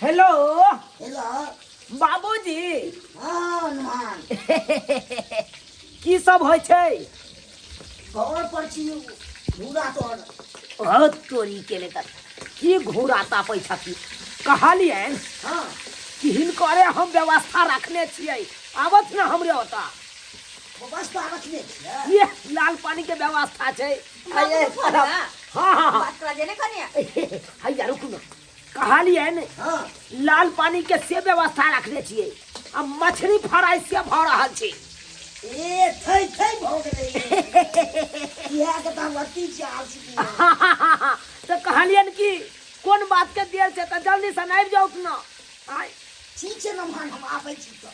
Hello hello बाबूजी हाँ हनुमान की सब होइ छै? घर पर छी घूरा तोड़ बहुत तोरी के लेकर की घुराता पैसा की कहलियन हाँ कि हिनकरे हम व्यवस्था रखने छियै, आबत ना हमरे होता व्यवस्था रखने छियै। ये लाल पानी के व्यवस्था छै। बाबू के फोन है? हाँ हाँ हाँ बात करा जेने कनिया हैया रुकू ना, कहलियन हाँ लाल पानी के से व्यवस्था रखने छियै, अब मछली फ्राई से भ रहल छै। ए थई थई भ गेलै इहा के त हम अति चाल छी। तो कहलियन कि कोन बात के देर छै तो जल्दी से आबि जाओ ना। आय ठीक छै नमहान हम आबै छी त।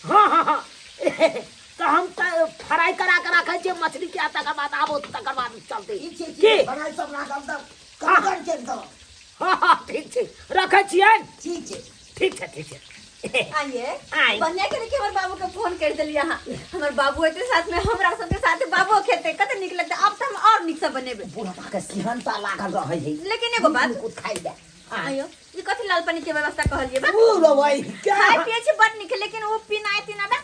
हाँ हाँ हाँ तो हम फ्राई करा के रखे छियै मछली के, तकर बाद आबो तकर बाद चलते ठीक छै की? बनाई सब राखब त कंकर के द। हाँ हाँ ठीक छै रखे छियै। ठीक छै ठीक छै आइए आई। बनिया के देखिए हमर बाबू के फोन कर देली यहाँ। हमर बाबू एते साथ में हमरा सबके साथ बाबू खेते कते निक लगते। अब त हम और निक से बनेबे। बुढ़ा के सिहनता लागल रहै है। लेकिन एगो बात कुछ खाइ दे। आइयो ई कथि लाल पानी के व्यवस्था कहलिए बा? ओ रो भाई क्या खाए पिए छी बड निक, लेकिन वो पीनाई तीना बा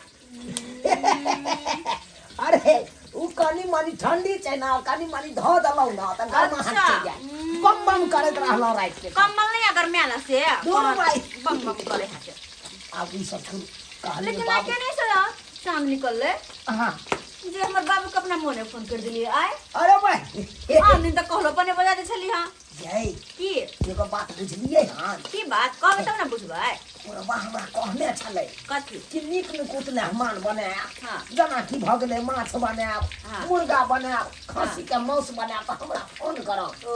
अरे उ कनी मनी ठंडी छै ना, कनी मनी ध दलौ ना त गरमा अच्छा। हट जाय। बम बम करत रहलो रात के। कम्बल नहीं अगर मेला से दोनों भाई। बम बम करे हाथे। अब ई सब छोड़ कहलिए लेकिन बाबू। आके नहीं सोया शाम निकल ले हां जे हमर बाबू के अपना मोने फोन कर दिलिए आय। अरे भाई आन दिन तक कहलो पने बजा दे छली हां जय की एगो बात बुझलिए हां की बात कहबे तब ना बुझबै। और बा हमरा कहने छलै कथि कि नीक नुकुत मेहमान बनाए। हाँ। जना की भ गेलै माछ बनाए, हाँ। मुर्गा बनाए, खस्सी के मांस बनाए त हमरा फोन करब। ओ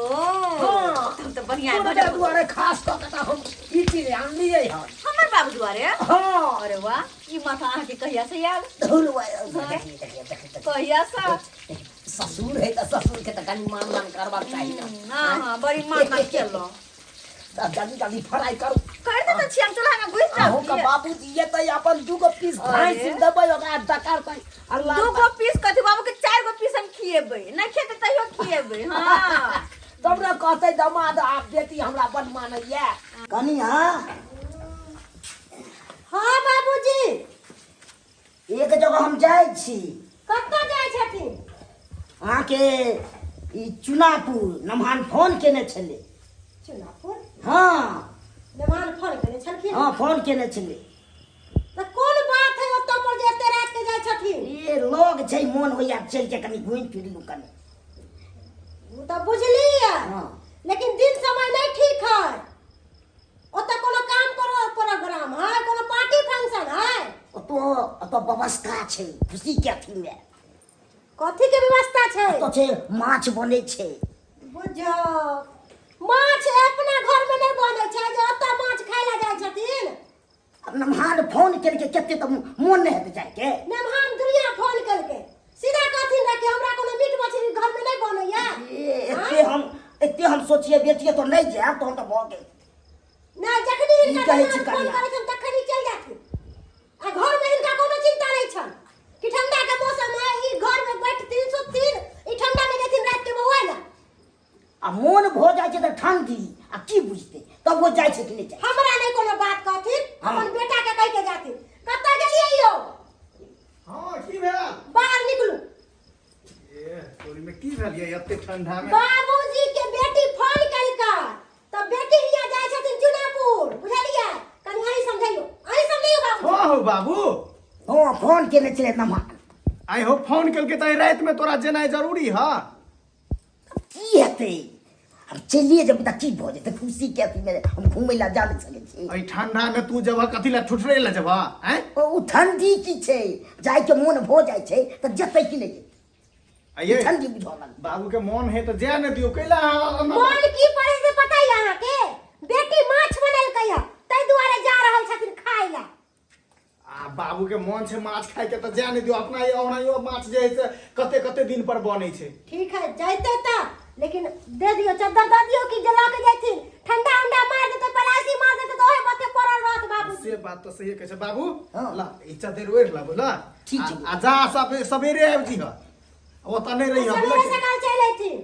हाँ। तब तो बढ़िया है मुर्गा बढ़िया। दुआरे खास क के हम ई चीज आनलिए हन। हमर बाबू दुआरे हां अरे वाह ई माथा आहाँ के कहिया से याद धुल भाई कहिया से ससुर है त ससुर के त कनी मान करबाक चाही ना। हां हां बड़ी मान केलो तब जल्दी जल्दी फ्राई करू। कर दे त छियम चूल्हा में घुस जा। अहू के बाबूजी ये त अपन दूगो पीस भाई अरे। सिर दबै ओकरा डकार पे अल्लाह दो गो पीस कथि बाबू के 4 गो पीस हम खिएबै ना खेते तइयो खिएबै। हां तबरा कहते दामाद आप बेटी हमरा बड मानैया। कनिया हाँ बाबूजी एक जगह हम जाय छी कतऽ जाइ छथिन? अहाँ के ई चुनापुर नमहान फोन केने छले। चुनापुर हाँ मेहमान फोन केने छलखिन। हाँ फोन केने छले। तऽ कोन बात है ओतऽ पर जे एते रात के जाइ छथिन? ये लोग छै मोन होइया चल के कनी घुमि फिर लू कनी। वो तऽ बुझलियै हाँ लेकिन दिन समय नहीं ठीक है। ओतऽ कोनो काम करो प्रोग्राम है, कोनो पार्टी फंक्शन है? तो व्यवस्था छै खुशी के अथी में। कथी के व्यवस्था छै? तो छै माछ बने छै। बुझो माछ अपना घर में नहीं बनै छै जे ओतऽ माछ खाय ले जाइ छथिन। अब नमहान फोन करके केते त मोन नहीं हेते जाय के। मेहमान दुनिया फोन करके सीधा कहथिन रह कि हमरा कोनो मीट मछली घर में नहीं बनैया। एते हम सोचिए बेटिए तो नहीं जाए तो हम तो भ गेल। नहीं जखनी ई इनका कहै मेहमान छी फोन कनिया। करे छन तखनी चल जाथिन। आ घर में इनका कोनो चिंता नहीं छन कि ठंडा के मौसम है ई घर में बैठथिन सुतथिन ई ठंडा में जेथिन रात के बौआ ना। आ मोन भो जाय छै त ठंडी आ की बुझते तब वो जाय छै कि नहीं जाय। हमरा नहीं कोनो बात कहथिन, हाँ। अपन बेटा के कह के जाथिन। कतऽ गेलियै यौ? हाँ की भेल? बाहर निकलू। ए तोरी में की भेल ये एते ठंडा में? बाबूजी के बेटी फोन करिका तब बेटी हिया जाय छथिन चुनापुर, बुझलियै? कनी अहीं समझैयो, अहीं समझैयो बाबू। हाँ हो बाबू हां फोन केने छले नमहान। आई हो फोन करके त रात में तोरा जेनाइ जरूरी है। की हेते हम चलिए जब तक की भ जेते खुशी के अथी में हम घूमै ला जा सके छी। आई ठंडा में तू जब कथी ला ठुठरे ला जब हैं? ओ ठंडी की छै जाय के मोन भो जाय छै त जतै कि नहीं आइए ठंडी बुझल। बाबू के मन है तो जा न दियो कैला। मोन की पड़े से पता है यहाँ के? बेटी माछ बनैलकै है तै दुआरे जा रहल छथिन खाय ला। आ बाबू के मन छै माछ खाय के त जा न दियो। अपना ये ओनाइयो माछ जे है से कते कते दिन पर बनै छै। ठीक है जैते त लेकिन दे दियो चद्दर दे दियो कि जला के जैथिन। ठंडा उंडा मार देते पलासी मार देते तो ओहे बते पड़ल रहत बाबू। से बात तो सही कहै छै बाबू। हाँ। ला ई चादर ओढ़ ला बोला। ठीक छै। आ जा सब सवेरे आबि जी ह। ओ त नहीं रही सवेरे ह। सकाल चल अइथिन।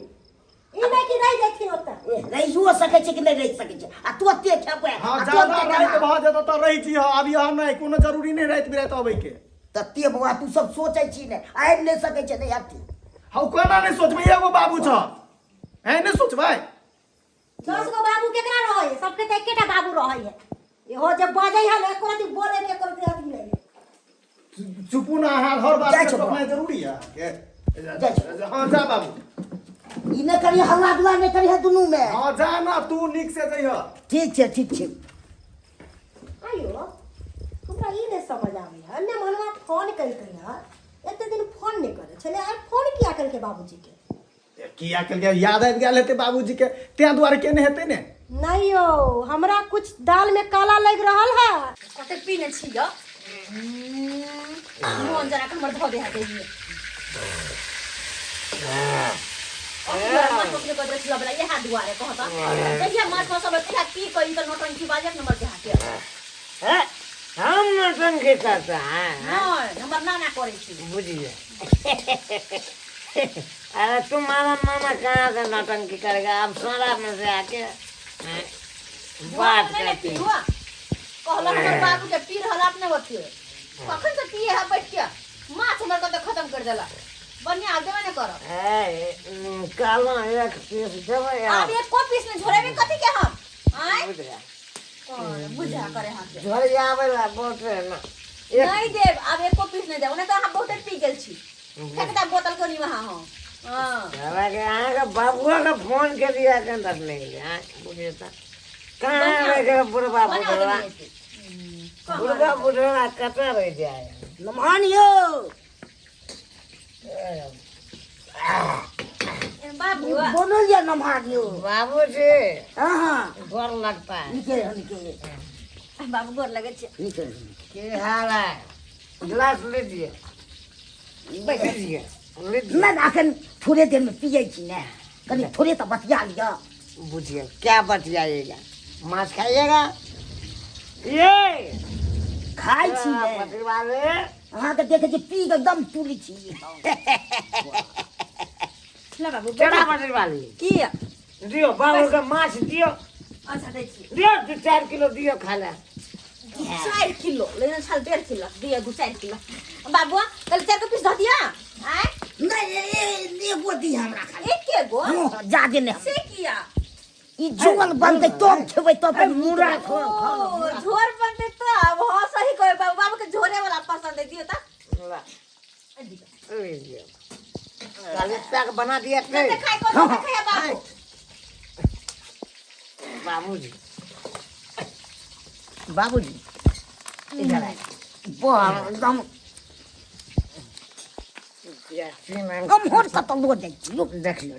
ई नहीं कि रह जेथिन ओतऽ रहियो सकै छै कि नहीं रह सकै छै आ तू ओते खेबै हाँ ज्यादा रात भऽ जेतौ तऽ रहि छी अब यहाँ नहीं कोनो जरूरी नहीं रात बिरात अबै के तते बौआ तू सब सोचै छी ने आबि नहीं सकै छै नहीं आती हौ कोना नहीं सोचबै एगो बाबू छ है नहीं सोचबै 10 गो बाबू केकरा रहै है सबके तऽ एकेटा बाबू रहै है इहो जे बजै है ने एको रति बोले के एको रति अथी नहीं चुपू ना हाल हर बात जाइ के छौ सोचना जरूरी है जाइ छौ। हाँ जा बाबू ई नहीं करिए हल्ला दुला नहीं करिए दुनू में हाँ जा ना तू निक से जइह ठीक छै ठीक छै आयो हमरा ई नहीं समझ आबै है अन्य मनवा फोन करके यार एते दिन फोन नहीं करे छले आइ फोन किया करके बाबूजी के किया के याद आबि गेल हेतै बाबूजी के तें दुआरे केने हेतै ने नहीं यो हमरा कुछ दाल में काला लग रहल है कते पीने छी ग मोहन जरा के मर धो दे हाथे ये माछ पकड़े को ड्रेस लबला ये हाथ दुआरे कहता देखिए माछ सब तेरा की कोई तो नौटंकी बाजे नंबर के हाथे हैं? हम नौटंकी करता है नहीं नंबर ना करे छी बुझिए अरे तुम्हारा मामा कहाँ से नौटंकी करेगा आप सोना में से आके बात करती है। कहला हमर बाबू के पी रहल अपने होते कखन से पिए है बैठ के माछ हमर को तो खत्म कर देला बढ़िया आगे में करो काला एक पीस देवे अब एक को पीस में झोरे में कथी के हम आय बुझ गया बुझा करे हाथ से झोर आवे ला बोटे ना नहीं देव अब एक को पीस नहीं देव नहीं तो हम बहुत पी गेल छी फेंक दा बोतल को नहीं वहां हो हां चला के यहाँ का बाबुआ का फोन के दिया के अंदर नहीं गया बुझे था कहाँ रह गया बुढ़वा बुढ़वा बुढ़वा बुढ़वा कटा रह जाए नमहानियो बाबू बोलो या नमहानियो बाबू जी हाँ हाँ डर लगता है निके बाबू गोर लगे छी निके क्या हाल है गिलास लीजिए बैठिए लीजिए ना अखन थोड़े देर में पिए छी ने कनी थोड़े तो बतिया लिया बुझिए क्या बतियाइएगा माछ खाइएगा ये खाई छी ने पति वाले अहाँ के देखे छी पी के एकदम टूरी छी ला बाबू चढ़ा पति वाली की दियो बाबू का माछ दियो अच्छा दे छी दियो 2-4 किलो दियो खा ले 4 किलो लेकिन साल 1.5 किलो दिया 2-4 किलो बाबू कल 4 के पीस ध दिया आय नहीं ये वो दी हमरा खाली एक के गो जादे ने से किया ई जोन बनते तो खेबै तो अपन मुरा खो ओ झोर बनते तो अब हो सही कोई बाबू बाबू के झोरे वाला पसंद है दियो ता ला लीजिए काली पैक बना दिया नहीं नहीं खाए को खाए बाबू बाबूजी बाबूजी इधर आए बहुत एकदम कम होर सा तो लो देखियो देख लो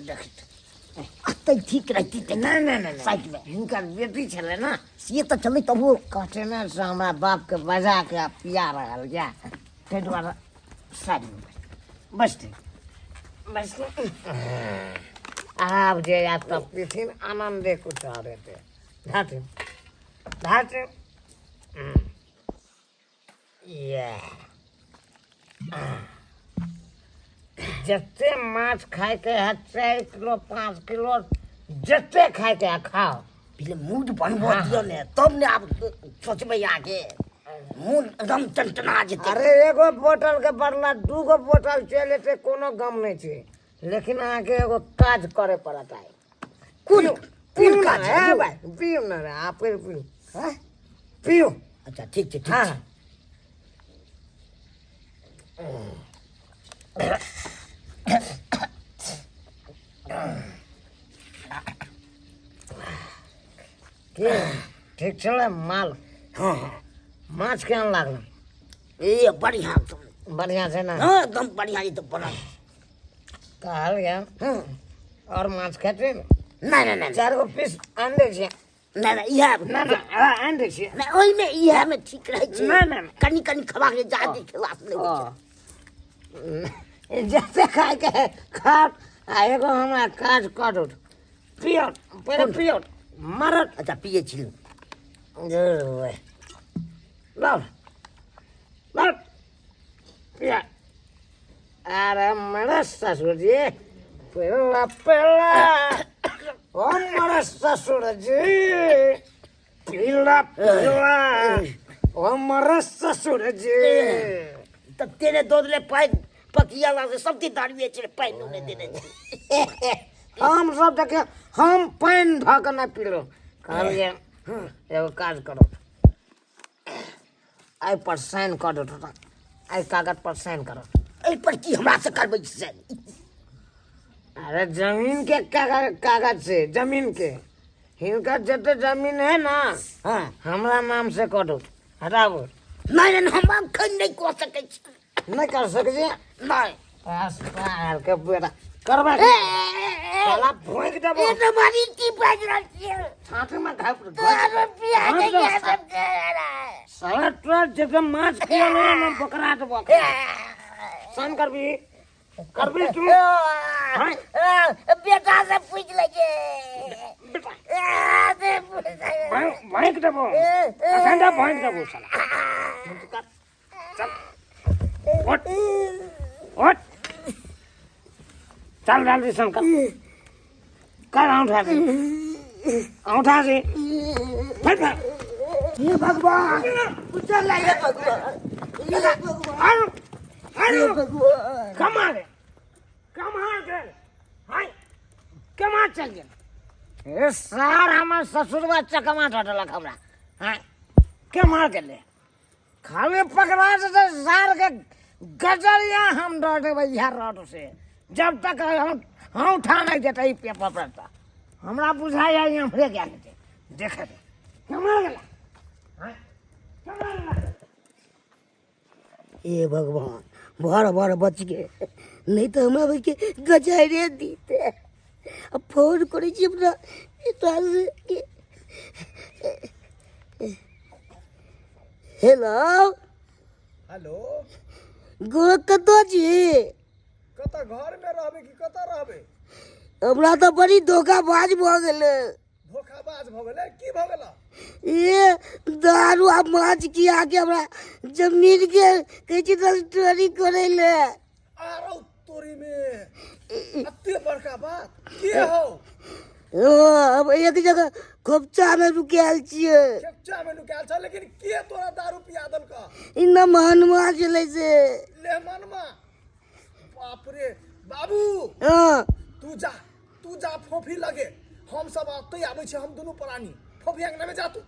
अते ठीक रहती ते नहीं नहीं नहीं साइड में हिनकर बेटी छले ना ये तो चले तब वो कहते ना से हमरा बाप के बजा के पिया रहल या ताहि दुआरे साइड में बसते आब जे आब तब पीथिन आनंदे कुछ रहते धाते धाते ये जते माछ खाए के है 4 किलो 5 किलो जते खाए के है खाओ पहले मूड बनबो दियो ने तब ने आप सोचबे आगे मूड एकदम टनटना जेते अरे एगो बोतल के बदला 2 गो बोतल चले से कोनो गम नहीं छे लेकिन आगे एगो काज करे पड़ता है कौन काज है भाई पियो ना रे आप पियो हां पियो अच्छा ठीक है ठीक हाँ है ठीक चले माल हाँ माछ केहन लागल ये बढ़िया बढ़िया से ना हाँ एकदम बढ़िया ये तो बना कहल गया हाँ और माछ खेते नहीं नहीं नहीं 4 गो पीस अंडे छे नहीं नहीं यह ना ना अंडे छे नहीं ओई में यह में ठीक रहे छी नहीं, नहीं। कनी कनी खवा के ज्यादा खिलाफ नहीं हो जैसे खाए के खाट आ एगो हमरा काज करू पियो पहले पियो मरत अच्छा पिए छी लव लव पिया अरे मेरे ससुर जी पहला पहला हमारे ससुर जी पीला पीला हमारे ससुर जी तो तेरे दूध ले पाई पकिया ला से सब ती दाढ़ी बेच रे पाई ने देने छे हम सब देखे हम पानी धक ना पीलो कहलिए एगो काज करो आई पर साइन कर दो आई कागज पर साइन करो ए पर की हमरा से करबै से अरे जमीन के कागज से जमीन के हिनका जते जमीन है ना हां हमरा नाम से कर दो हटाबो नहीं नहीं हम खन नहीं कर सकै छी नहीं कर सके नहीं अस्पताल के बेटा करबा साला भोंक देबो ए तुम्हारी की बाज रही है छाती में घाप रुपया के क्या सब साला तो जब माछ खिया ना बकरा तो सन करबी तू बेटा से पूछ लगे भोंक देबो ठंडा भोंक देबो साला चल उठ चल जल्दी सन कर उठा से फट हे भगवान उतर लागे भगवान अरे भगवान कमाल के हाय कमा चल गया ए सार हमार ससुर बच्चा कमा ठटला खबरा हां के मार के ले खाली पकड़ा से सार के गजरिया हम डर देबै यार रोड से जब तक हम उठा नहीं देता ई पेपर पर हमरा बुझाया हमरे क्या देते देखे कमा गेला हां कमा गेला ए भगवान भर भर बच गए नहीं तो हमरा भाई के गजारे दीते अब फोन करे छी अपना हेलो हेलो गो कतो छी कतऽ घर में रहबे कि कतऽ रहबे हमरा तो बड़ी धोखाबाज भ गेले धोखाबाज भ गेलै की भ गेला ये दारू आ माछ किया के हमरा जमीन के कहै छी रजिस्ट्री करे ले आरो तोरी में अत्ते बड़का बात के हो अब एक जगह खोपचा में रुकेल छियै खेपचा में लुकायल छ लेकिन के तोरा दारू पिया देलका इन्ना महनवा चले से ले मनमा बाप रे बाबू हाँ तू जा फोफी लगे हम सब आते आबै छै हम दुनू प्राणी फोफी अंगना में जा तू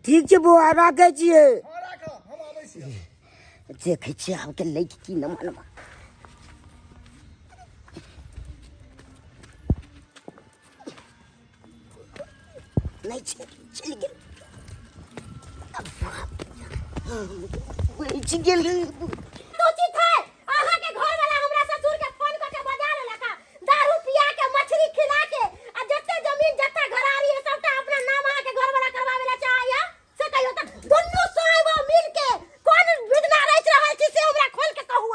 ठीक छै बौआ राखै छियै हां राख हम आबै छी देखै छियै आब के लै की न मनवा नहीं चल गेल बच गेल तो चित है आहा के घर वाला हमरा ससुर के फोन करके बजा लेलका दारू पिया के मछली खिला के आ जत्ते जमीन जत्ते घरारी है सबटा अपना नाम आहा के घर वाला करवावे ला चाहिए से कहियो त दुन्नु साहब मिल के कोन विधना रह रहल छी से हमरा खोल के कहू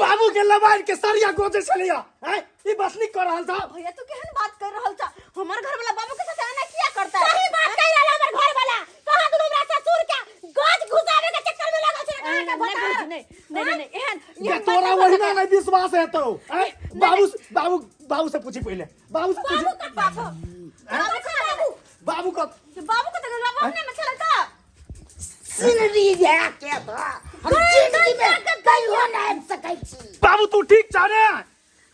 बाबू के लबाड़ के सरिया गोजे छलिया हैं ई बस नहीं कर रहल था भैया तू केहन बात कर रहल छ हमर घर वाला बाबू के साथ आना किया करता है सही बात कह रहल हमर घर वाला कहां दुनु हमरा ससुर के गज घुसावे के चक्कर में लागल छै कहां के बता नहीं एहन ये तोरा वहीना नहीं विश्वास है तो हैं बाबू से पूछी पहले बाबू से पूछी बाबू का पास बाबू बाबू का बाबू के तो बाबू में चलता सिनरी जाके हम जिंदगी में कहीं हो नहीं सकै छी बाबू तू ठीक जाने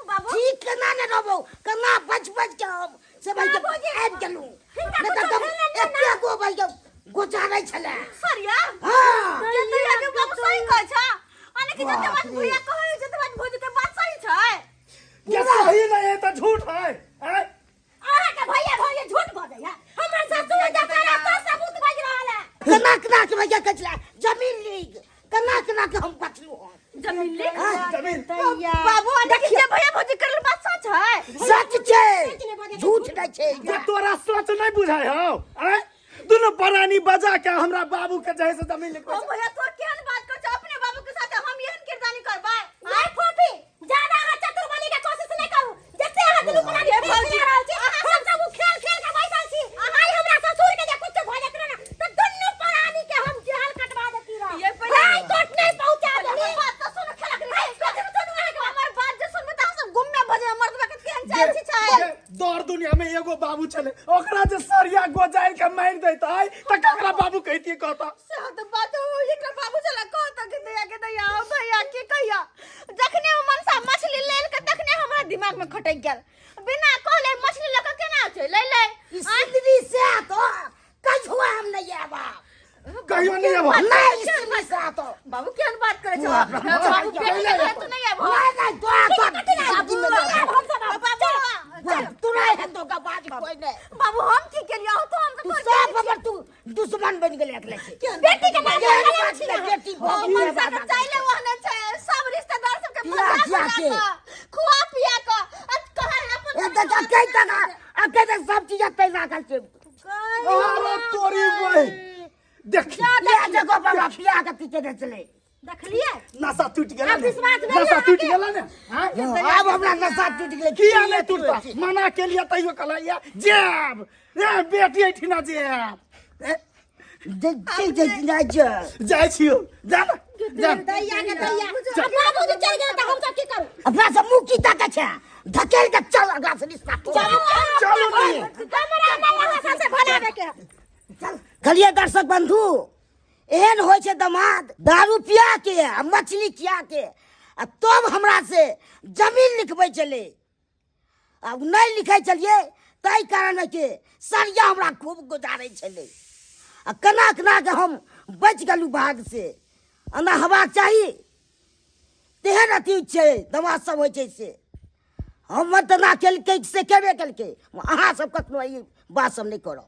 बाबू ठीक केना ने रहबो केना बच के हम से भाई के आबि गेलू नहीं तो तुम एते गो भाई के गोचारै छले सरिया हां ये तो आगे बाबू सही कहै छ अने कि जते बात भैया कहै छै त बात भौजी के बात सही छै ये सही नहीं है तो झूठ है हैं आहा के भैया भौजी झूठ बोलै है हमर ससुर जका रास्ता सबूत बज रहल है केना के भैया कचला जमीन लीग केना के हम बचलू जमीन ले जमीन बाबू अने कि जे भैया भौजी करल बात सच है सच छै झूठ नहीं छै ये तोरा सच नहीं बुझाय हो हैं दोनों प्राणी बजा के हमरा बाबू के जैसे जमीन लिखो ओ भैया तो केहन बात कर छ अपने बाबू के साथ हम एहन किरदानी करबै नहीं फोफी ज्यादा हां चतुर बने के कोशिश नहीं करू जत्ते हां दुनु बना के भौजी रहल छी हम सब खेल खेल के बैठल छी आई हमरा ससुर के जे कुछ भ जात ना त दुनु प्राणी के हम जेल कटवा देती रह ये पहले हाय कोट नहीं पहुंचा दे बात तो सुन खलक रे हमर बात जे सुनबे त हम सब गुम में भजे मर्द के केहन चाल छी छै दौड़ दुनिया में एगो बाबू चले ओकरा जे सरिया गोजाइल के मार देता है त ककरा बाबू कहती कहता से तो बात हो एकरा बाबू चला कहता कि दैया ओ भैया के कहिया जखने हम मनसा मछली लेल के तखने हमरा दिमाग में खटक गेल बिना कहले मछली लक केना छै ले ले सिंदरी से तो कछुआ हम नहीं आबा कहियो नहीं अब नहीं सिंदरी से तो बाबू केहन बात करे छ बाबू बेटी के तो नहीं आबो नहीं तो तू नहीं है तो का बात कोई नहीं बाबू हम की केलिया हो तो हम तू तो सब अगर तू दुश्मन बन गेले अगले से बेटी के बात बेटी मनसा के चाइले वहने छै सब रिश्तेदार सब के पिया मजा खुआ पिया के कहे अपन ए तक कई तक अके तक सब चीज पैसा कर से अरे तोरी भाई देख ये जगह पर पिया के पीछे दे चले देखलिए नशा टूट गेला ने विश्वास भेल नशा टूट गेला ने हां अब हमरा नशा टूट गेले किया नहीं टूटता मना के लिए तैयो कहला या जेब रे बेटी ऐठिना जेब जाय छियो जा जा दैया के दैया बाबू जी चल गेल त हम सब की करू अपना सब मुंह की ताकत है धकेल के चल अगला से रिश्ता चलो नहीं हमरा ना सबसे भलावे के चल गलिए दर्शक बंधु एहन होय छै दमाद दारू पिया के आ मछली खिया के आ तब हमरा से जमीन लिखबै चले अब नहीं लिखै चलिए तै कारण के सरिया हमरा खूब गुजारै छले आ कना कना के हम बच गेलू भाग से अना हवा चाही तेहन अथी छै दमाद सब होइ छै से हम तना केलकै से केबे केलकै अहाँ सब कखनो ई बात सब नहीं करो